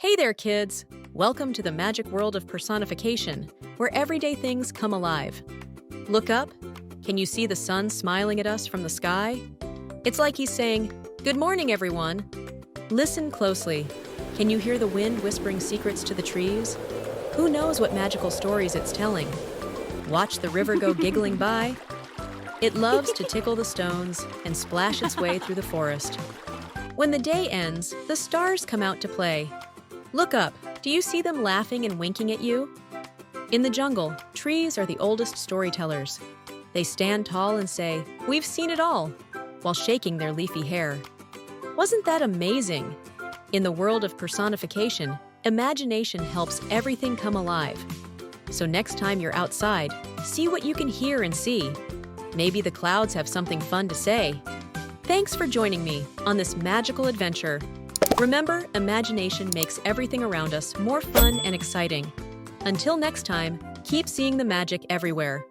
Hey there, kids! Welcome to the magic world of personification, where everyday things come alive. Look up. Can you see the sun smiling at us from the sky? It's like he's saying, "Good morning, everyone." Listen closely. Can you hear the wind whispering secrets to the trees? Who knows what magical stories it's telling? Watch the river go giggling by. It loves to tickle the stones and splash its way through the forest. When the day ends, the stars come out to play. Look up. Do you see them laughing and winking at you? In the jungle, trees are the oldest storytellers. They stand tall and say, "We've seen it all," while shaking their leafy hair. Wasn't that amazing? In the world of personification, imagination helps everything come alive. So next time you're outside, see what you can hear and see. Maybe the clouds have something fun to say. Thanks for joining me on this magical adventure. Remember, imagination makes everything around us more fun and exciting. Until next time, keep seeing the magic everywhere.